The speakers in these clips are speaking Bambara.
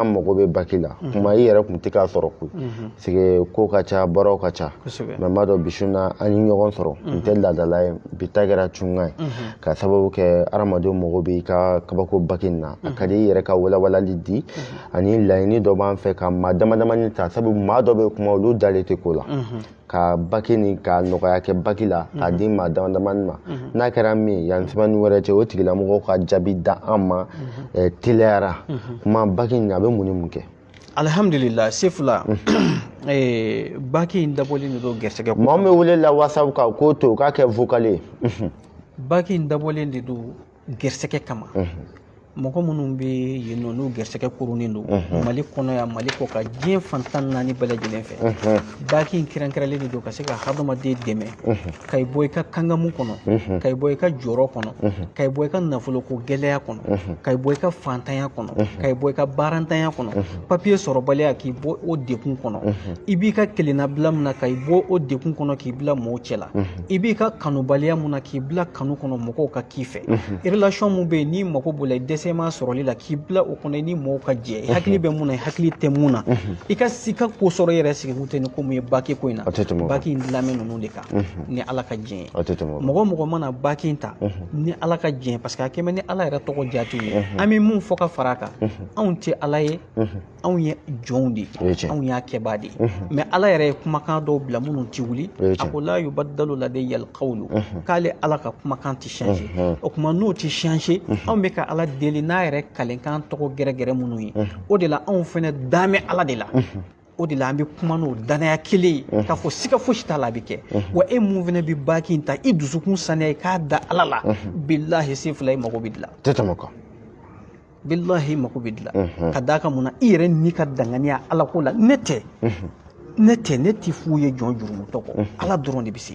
an mago bɛ baque la kuma i yɛrɛ kun tɛ k'a sɔrɔ koyi sike ko ka ca baaraw ka ca mais m'a dɔn bi sun na an ye ɲɔgɔn sɔrɔ n tɛ laadala ye bi ta kɛra cunga ye ka sababu kɛ adamadenw mago bɛ i ka kabako baque in na a ka di i yɛrɛ ka walawalali di ani laɲini dɔ b'an fɛ ka maa dama damani ta sabu maa dɔ bɛ kuma olu dalen tɛ ko la ka baque ni ka nɔgɔya kɛ baque la k'a di maa dama damani ma n'a kɛra min yan semaine wɛrɛ cɛ o tigilamɔgɔw ka jaabi da an ma teliyara kuma baque in a bɛ mun ni mun kɛ alhamdulillah sefula baque in dabɔlen de don gɛrɛsɛgɛ ko mɔgɔ min welela whatsapp kan k'o to k'a kɛ vocal ye baque in dabɔlen de don gɛrɛsɛgɛ kama mɔgɔ minnu bɛ yen nɔ n'u gɛrɛsɛgɛ kurunin don mali kɔnɔ yan mali kɔ ka diɲɛ fantan naani bɛɛ lajɛlen fɛ baque in kɛrɛnkɛrɛnlen de don ka se ka hadamaden dɛmɛ ka i bɔ i ka kangamu kɔnɔ ka i bɔ i ka jɔrɔ kɔnɔ ka i bɔ i ka nafoloko gɛlɛya kɔnɔ ka i bɔ i ka fantanya kɔnɔ ka i bɔ i ka baarantanya kɔnɔ papiye sɔrɔbaliya k'i bɔ o dekun kɔnɔ i b'i ka kelennabila min na ka i bɔ o dekun kɔnɔ k'i bila mɔgɔw cɛ la i b'i ka kanubaliya min na k'i bila kanu kɔnɔ mɔgɔw ka k'i fɛ relation min bɛ yen n'i mago b'o la i dɛsɛ ma sɔrɔli la k'i bila o kɔnɔ ni mɔgɔw ka jɛ hakili bɛ mun na hakili tɛ mun na i ka ko sɔrɔ yɛrɛ sigi kun tɛ ni ko mun ye baque ko in na baque in dilanmɛ ninnu de kan ni ala ka jɛ mɔgɔ mana baque in ta ni ala ka jɛ parce que a kɛmɛ ni ala yɛrɛ tɔgɔ jaatiw ye an bɛ mun fɔ ka fara kan anw tɛ ala ye anw ye jɔnw de anw y'a kɛbaa de mais ala yɛrɛ ye kumakan dɔw bila minnu tɛ wuli a ko la yubaddalu ladayya alqawlu k'ale ala ka kumakan tɛ changer o kuma n'o tɛ changer anw bɛ ka ala deli n'a yɛrɛ kalenkan tɔgɔ gɛrɛgɛrɛ minnu ye o de la anw fɛnɛ damɛ ala de la o de la an bɛ kuma n'o danaya kelen ye k'a fɔ siga fosi t'a la a bɛ kɛ wa e mun fɛnɛ bɛ baque in ta i dusukun saniya i k'a da ala la bilahi se fila i mago bɛ dilan bilahi mago bɛ dilan ka d'a kan mun na i yɛrɛ n'i ka danganiya ala ko la ne tɛ ne tɛ f'u ye jɔn jurumutɔ kɔ ala dɔrɔn de bɛ se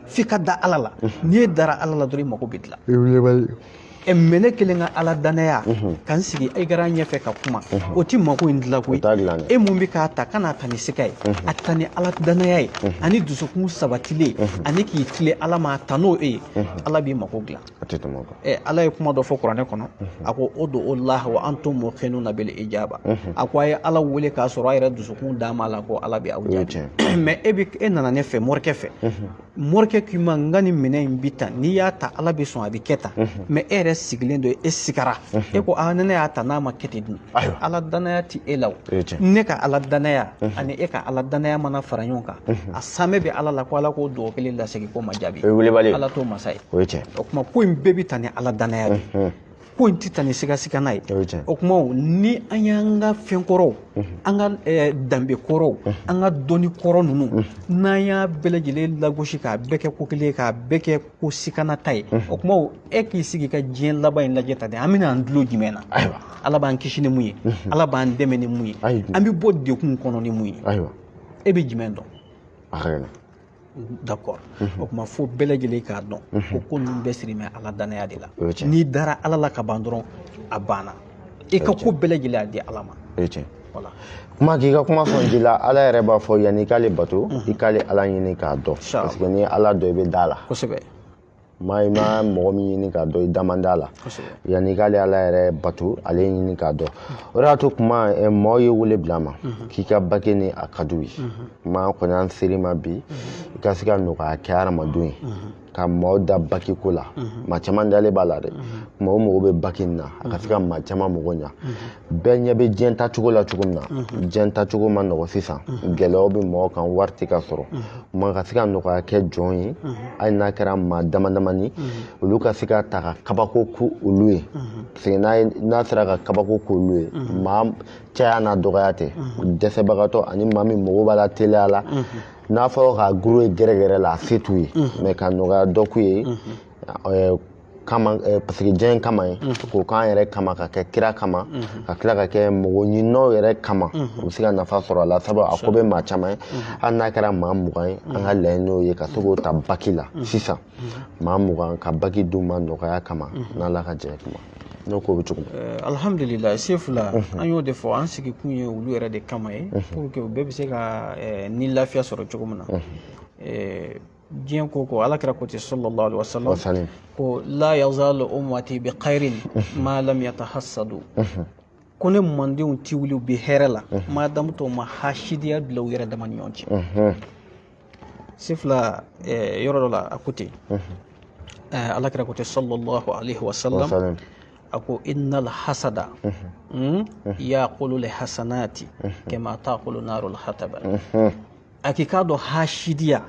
f'i ka da ala la n'i ye dara ala la dɔrɔn i mago bɛ dilan mais ne kelen ka ala danaya kan sigi ai gara ɲɛfɛ ka kuma o ti mako in dilan koyi e mun bɛ k'a ta kana ta ni sika ye a ta ni ala danaya ye ani dusukun sabatilen ani k'i tile ala ma ta n'o ye ala b'i mako dilan ala ye kuma dɔ fɔ kuranɛ kɔnɔ a ko udu'ullaha wa antum muqinuna bil ijaba a ko a ye ala wele k'a sɔrɔ a yɛrɛ dusukun d'a ma la ko ala bɛ aw jaabi mais e nana ne fɛ morikɛ fɛ morikɛ k'i ma n ka nin minɛn in bi tan n'i y'a ta ala bɛ sɔn a bɛ kɛ tan mais e yɛrɛ sigilen don e sigara e ko ne ne y'a ta n'a ma kɛ ten dun ala danaya ti e la ne ka ala danaya ani e ka ala danaya mana fara ɲɔgɔn kan a samɛ bɛ ala la ko ala k'o dugawu kelen lasegin ko ma jaabi ala t'o masa ye o kuma ko in bɛɛ bɛ ta ni ala danaya de ko in tɛ ta ni sigasika n'a ye o kuma ni an y'an ka fɛn kɔrɔw an ka danbe kɔrɔw an ka dɔnni kɔrɔ ninnu n'an y'a bɛɛ lajɛlen lagosi k'a bɛɛ kɛ ko kelen k'a bɛɛ kɛ ko sikana ta ye o kuma e k'i sigi ka diɲɛ laban in lajɛ ta de an bɛna an dulo jumɛn na ala b'an kisi ni mun ye ala b'an dɛmɛ ni mun ye an bɛ bɔ dekun kɔnɔ ni mun ye e bɛ jumɛn dɔn d'accord o kuma fo bɛɛ lajɛlen k'a dɔn ko ko ninnu bɛɛ siri mɛ ala danaya de la n'i dara ala la ka ban dɔrɔn a banna i ka ko bɛɛ lajɛlen a di ala ma voilà kuma k'i ka kuma fɔ ji la ala yɛrɛ b'a fɔ yanni i k'ale bato i k'ale ala ɲini k'a dɔn parce que n'i ye ala dɔn i bɛ da la kosɛbɛ i ma mɔgɔ min ɲini k'a dɔn i da man d'a la yanni i k'ale ala yɛrɛ bato ale ɲini k'a dɔn o de y'a to kuma mɔgɔw ye wele bila ma k'i ka baque ni a ka d'u ye kuma kɔni an seri ma bi i ka se ka nɔgɔya kɛ hadamadenw ye ka mɔgɔw da baque ko la maa caman dalen b'a la dɛ kuma o mago bɛ baque in na a ka se ka maa caman mago ɲa bɛɛ ɲɛ bɛ diɲɛ tacogo la cogo min na diɲɛ tacogo ma nɔgɔ sisan gɛlɛyaw bɛ mɔgɔw kan wari tɛ ka sɔrɔ kuma ka se ka nɔgɔya kɛ jɔn ye hali n'a kɛra maa dama damani olu ka se ka ta ka kabako ku olu ye parce que n'a sera ka kabako k'olu ye maa caya n'a dɔgɔya tɛ dɛsɛbagatɔ ani maa min mago b'a la teliya la n'a fɔra ka guru ye gɛrɛgɛrɛ la a se t'u ye mais ka nɔgɔya dɔ k'u ye kama parce que diɲɛ kama ye k'o k'an yɛrɛ kama ka kɛ kira kama ka tila ka kɛ mɔgɔ ɲininaw yɛrɛ kama u bɛ se ka nafa sɔrɔ a la sabu a ko bɛ maa caman ye hali n'a kɛra maa 20 ye an ka laɲiniw ye ka se k'o ta baque la sisan maa 20 ka baque d'u ma nɔgɔya kama n'ala ka jɛ kuma n'o ko bɛ cogo min alhamdulillah sefula an y'o de fɔ an sigi kun ye olu yɛrɛ de kama ye pour que u bɛɛ bɛ se ka ni lafiya sɔrɔ cogo min na diɲɛ ko ko ala kɛra ko ten sallallahu alaihi wasallam ko la yazalu ummati bi khairin ma lam yatahassadu ko ne mandenw ti wuli u bɛ hɛrɛ la madamu tɔw ma hasidiya bila u yɛrɛ dama ni ɲɔgɔn cɛ sifila yɔrɔ dɔ la a ko ten alakira ko ten sallallahu alaihi wasallam a ko innal hasada yaqulu li hasanati kama taqulu narul hataba a k'i k'a dɔn hasidiya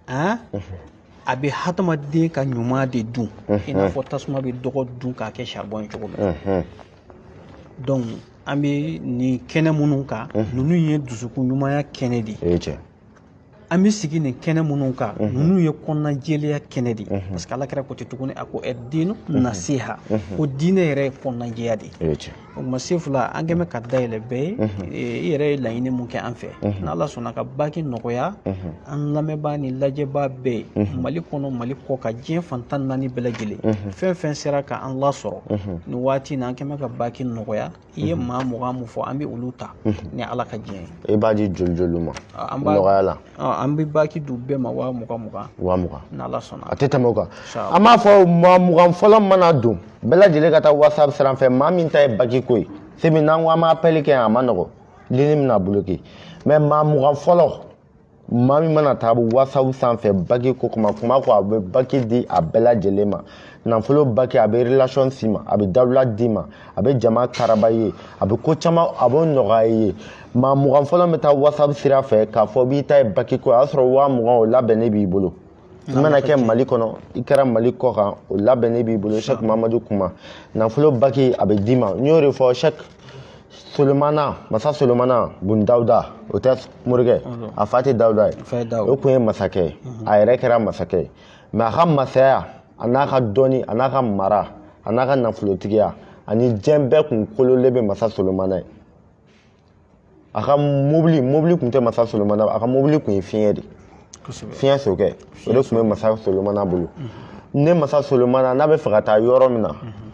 a bɛ hadamaden ka ɲuman de dun i n'a fɔ tasuma bɛ dɔgɔ dun k'a kɛ charbon ye cogo min donc an bɛ nin kɛnɛ minnu kan ninnu ye dusukun ɲumanya kɛnɛ de ye an bɛ sigi nin kɛnɛ minnu kan ninnu ye kɔnɔna jɛlenya kɛnɛ de ye parce que alakira ko ten tuguni a ko ɛdinu nasiha ko diinɛ yɛrɛ ye kɔnɔna jɛya de ye o tuma se fila an kɛn bɛ ka dayɛlɛ bɛɛ ye i yɛrɛ ye laɲini mun kɛ an fɛ n'ala sɔnna ka baque nɔgɔya an lamɛnbaa ni lajɛbaa bɛɛ ye mali kɔnɔ mali kɔ ka diɲɛ fantan naani bɛɛ lajɛlen fɛn fɛn sera ka an lasɔrɔ nin waati in na an kɛn bɛ ka baque nɔgɔya i ye maa mugan mun fɔ an bɛ olu ta ni ala ka diɲɛ ye i b'a di joli joli ma nɔgɔya la an bɛ baque du bɛɛ ma 20,000 n'ala sɔnna a tɛ tɛmɛ o kan an b'a fɔ maa mugan fɔlɔ mana don bɛɛ lajɛlen ka taa whatsapp sira fɛ maa min ta ye baque ko ye semi n'an ko an b'a appel kɛ a ma nɔgɔ ligne bɛna bloquer mais maa mugan fɔlɔ maa min mana taa whatsapp sanfɛ baque ko kuma ko a bɛ baque di a bɛɛ lajɛlen ma nafolo baque a bɛ relation si ma a bɛ dawula di ma a bɛ jama karaba ye a bɛ ko caman a b'o nɔgɔya ye maa mugan fɔlɔ bɛ taa whatsapp sira fɛ k'a fɔ b'i ta ye baque ko o y'a sɔrɔ 20,000 o labɛnnen b'i bolo i mana kɛ mali kɔnɔ i kɛra mali kɔ kan o labɛnnen b'i bolo Cheick Mamadou kuma nafolo baque a bɛ d'i ma n y'o de fɔ Cheick Solomana masa Solomana bun Dawuda o tɛ morikɛ a fa tɛ Dawuda ye o tun ye masakɛ ye a yɛrɛ kɛra masakɛ ye mais a ka masaya a n'a ka dɔnni a n'a ka mara a n'a ka nafolotigiya ani diɲɛ bɛɛ kun kololen bɛ masa Solomana ye a ka mobili tun tɛ masa Solomana a ka mobili tun ye fiɲɛ de fiɲɛ sokɛ o de tun bɛ masa Solomana bolo ne masa Solomana n'a bɛ fɛ ka taa yɔrɔ min na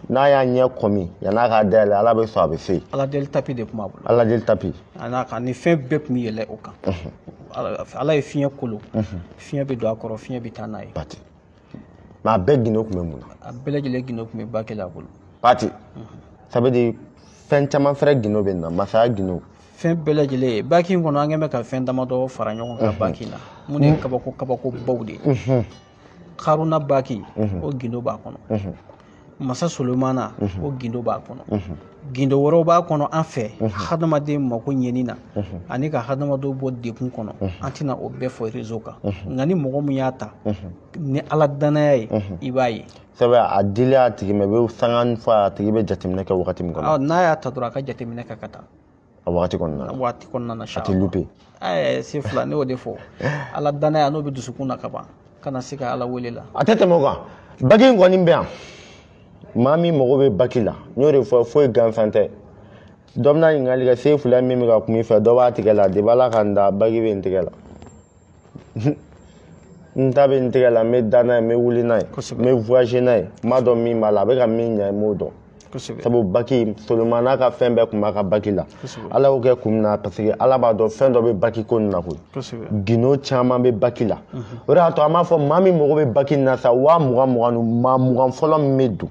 n'a y'a ɲɛ kɔmi yan'a k'a dayɛlɛ ala bɛ sɔn a bɛ se ala deli tapi de tun b'a bolo ala deli tapi a n'a kan ni fɛn bɛɛ tun bɛ yɛlɛ o kan ala ye fiɲɛ kolo fiɲɛ bɛ don a kɔrɔ fiɲɛ bɛ taa n'a ye pati mais a bɛɛ gindo tun bɛ mun na a bɛɛ lajɛlen gindo tun bɛ baque la bolo pati ça veut dire fɛn caman fɛrɛ gindo bɛ na masaya gindo fɛn bɛɛ lajɛlen baque in kɔnɔ an kɛn bɛ ka fɛn damadɔ fara ɲɔgɔn kan baque in na mun ye kabako baw de ye Haruna baque o gindo b'a kɔnɔ masa Solomana o gindo b'a kɔnɔ gindo wɛrɛw b'a kɔnɔ an fɛ hadamaden mako ɲɛni na ani ka hadamadenw bɔ dekun kɔnɔ an tɛna o bɛɛ fɔ réseau kan nka ni mɔgɔ min y'a ta ni ala danaya ye i b'a ye sɛbɛ a dili a tigi mɛ bɛ sanga fɔ a tigi bɛ jateminɛ kɛ wagati min kɔnɔ n'a y'a ta dɔrɔn a ka jateminɛ kɛ ka taa a wagati kɔnɔna na a tɛ lupe se fila ne y'o de fɔ ala danaya n'o bɛ dusukun na ka ban kana se ka ala wele la a tɛ tɛmɛ o kan baque in kɔni bɛ yan maa min mago bɛ baque la n y'o de fɔ foyi gansan tɛ dɔ bɛna ɲininkali kɛ se fila min bɛ ka kuma i fɛ dɔ b'a tigɛ la depi ala ka n da baque bɛ n tigɛ la n ta bɛ n tigɛ la n bɛ da n'a ye n bɛ wuli n'a ye n bɛ voyager n'a ye n b'a dɔn min b'a la a bɛ ka min ɲɛ n m'o dɔn sabu baque Solomana n'a ka fɛn bɛɛ tun b'a ka baque la ala y'o kɛ kun min na parce que ala b'a dɔn fɛn dɔ bɛ baque ko nin na koyi gindo caman bɛ baque la o de y'a to an b'a fɔ maa min mago bɛ baque nin na sa 20,000 maa mugan fɔlɔ min bɛ don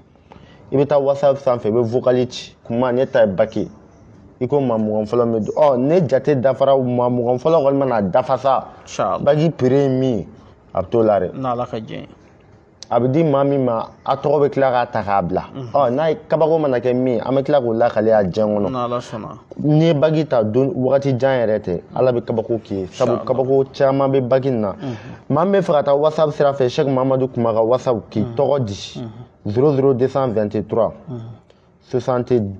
i bɛ taa whatsapp sanfɛ i bɛ vocali ci kuma ne ta ye baque i ko maa mugan fɔlɔ min bɛ don ne jate dafara maa mugan fɔlɔ kɔni mana dafa sa baque prix ye min ye a bɛ t'o la dɛ n'ala ka diɲɛ a bɛ di maa min ma a tɔgɔ bɛ tila k'a ta k'a bila n'a ye kabako mana kɛ min an bɛ tila k'o lakale a diɲɛ kɔnɔ n'ala sɔnna n'i ye baque ta don wagati jan yɛrɛ tɛ ala bɛ kabako k'i ye sabu kabako caman bɛ baque nin na maa min bɛ fɛ ka taa whatsapp sira fɛ Cheick Mamadou kuma ka whatsapp k'i tɔgɔ di 00223 74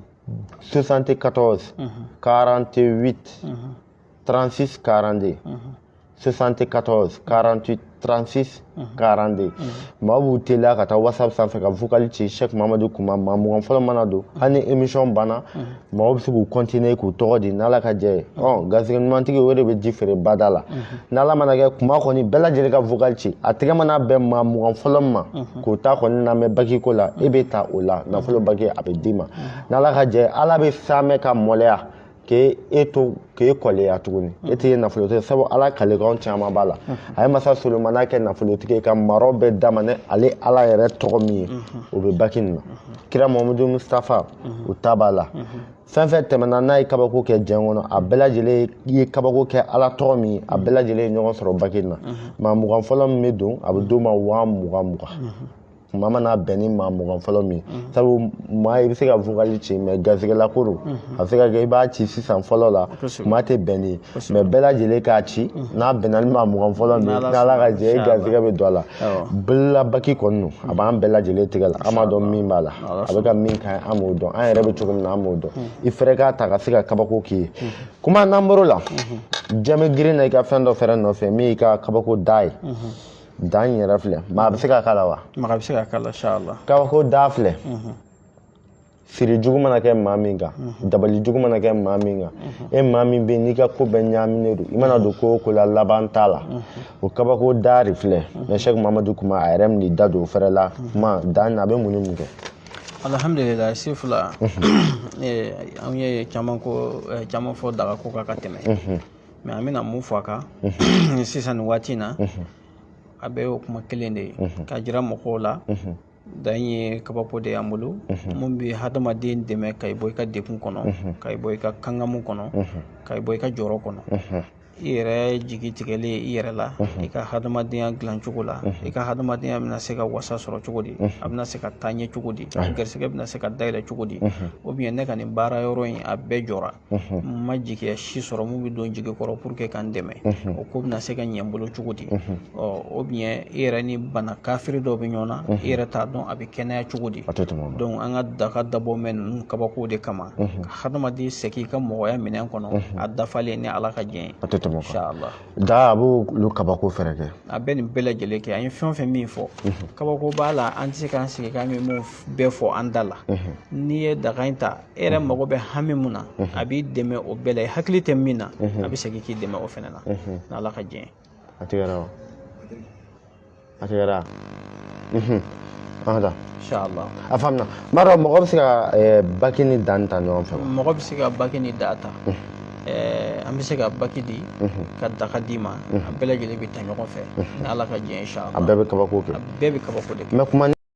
48 36 42 74 48 36 42 maa b'u teliya ka taa whatsapp sanfɛ ka vocali ci Cheick Mamadou kuma maa mugan fɔlɔ mana don hali ni émission banna maaw bɛ se k'u continuer k'u tɔgɔ di n'ala ka jɛ ye garisɛgɛ ɲumantigi o de bɛ ji feere bada la n'ala mana kɛ kuma kɔni bɛɛ lajɛlen ka vocali ci a tɛgɛ mana bɛn maa mugan fɔlɔ ma k'o ta kɔni lamɛn baque ko la e bɛ ta o la nafolo baque a bɛ d'i ma n'ala ka jɛ ala bɛ saamɛ ka mɔlɛya k'e to k'e kɔleya tuguni e tɛ ye nafolotigi sabu ala kalekan caman b'a la a ye masa solomana kɛ nafolotigi ka maraw bɛ d'a ma ni ale ala yɛrɛ tɔgɔ min ye o bɛ baki nin na kira mamadu mustafa o ta b'a la fɛn fɛn tɛmɛna n'a ye kabako kɛ diɲɛ kɔnɔ a bɛɛ lajɛlen ye kabako kɛ ala tɔgɔ min ye a bɛɛ lajɛlen ye ɲɔgɔn sɔrɔ baki nin na maa mugan fɔlɔ min bɛ don a bɛ d'o ma 20,000 maa mana bɛn ni maa mugan fɔlɔ min sabu maa i bɛ se ka vocal ci mais garisɛgɛla ko don a bɛ se ka kɛ i b'a ci sisan fɔlɔ la maa tɛ bɛn ni mais bɛɛ lajɛlen k'a ci n'a bɛnna ni maa mugan fɔlɔ min n'ala ka jɛ i garisɛgɛ bɛ don a la bolola baki kɔni don a b'an bɛɛ lajɛlen tigɛ la an b'a dɔn min b'a la a bɛ ka min ka ɲi an m'o dɔn an yɛrɛ bɛ cogo min na an m'o dɔn i fɛrɛ k'a ta ka se ka kabako k'i ye kuma n'an bɔr'o la diɲɛ bɛ girin na i ka fɛn dɔ fɛrɛ nɔfɛ min y'i ka kabako da ye dan yɛrɛ filɛ maa bɛ se ka k'a la wa maa bɛ se ka k'a la inshallah kabako da filɛ siri jugu mana kɛ maa min kan dabali jugu mana kɛ maa min kan e maa min bɛ yen n'i ka ko bɛɛ ɲaaminen don i mana don ko o ko la laban t'a la o kabako da de filɛ mais Cheick Mamadou kuma a yɛrɛ min da don o fɛrɛ la kuma dan a bɛ mun ni mun kɛ alhamdulillah si fila an ye caman fɔ daga ko kan ka tɛmɛ mais an bɛna mun fɔ a kan sisan nin waati in na a bɛ o kuma kelen de ye ka jira mɔgɔw la dan ye kabako de y'an bolo mun bɛ hadamaden dɛmɛ ka i bɔ i ka degun kɔnɔ ka i bɔ i ka kangamu kɔnɔ ka i bɔ i ka jɔrɔ kɔnɔ i yɛrɛ jigi tigɛlen i yɛrɛ la i ka hadamadenya dilan cogo la i ka hadamadenya bɛna se ka wasa sɔrɔ cogo di a bɛna se ka taa ɲɛ cogo di garisɛgɛ bɛna se ka dayɛlɛ cogo di ou bien ne ka nin baara yɔrɔ in a bɛɛ jɔra ma jigiya si sɔrɔ mun bɛ don jigi kɔrɔ pour que k'an dɛmɛ o ko bɛna se ka ɲɛ n bolo cogo di ou bien i yɛrɛ ni bana kafiri dɔw bɛ ɲɔgɔn na i yɛrɛ t'a dɔn a bɛ kɛnɛya cogo di donc an ka daga dabɔ mɛn ninnu kabako de kama ka hadamaden segin i ka mɔgɔya minɛn kɔnɔ a dafalen ni ala ka jɛn ye inshallah da a b'olu kabako fɛrɛ kɛ a bɛ nin bɛɛ lajɛlen kɛ an ye fɛn o fɛn min fɔ kabako b'a la an tɛ se k'an sigi k'an bɛ mun bɛɛ fɔ an da la n'i ye daga in ta e yɛrɛ mago bɛ hami mun na a b'i dɛmɛ o bɛɛ la i hakili tɛ min na a bɛ segin k'i dɛmɛ o fɛnɛ na n'ala ka jɛn ye a tigɛra wa a tigɛra inshallah a faamuna m'a dɔn mɔgɔ bɛ se ka baki ni dan ta ɲɔgɔn fɛ wa mɔgɔ bɛ se ka baki ni da ta an bɛ se ka baki di ka daga d'i ma a bɛɛ lajɛlen bɛ ta ɲɔgɔn fɛ ni ala ka jɛn ye inshallah a bɛɛ bɛ kabako kɛ a bɛɛ bɛ kabako de kɛ mais kuma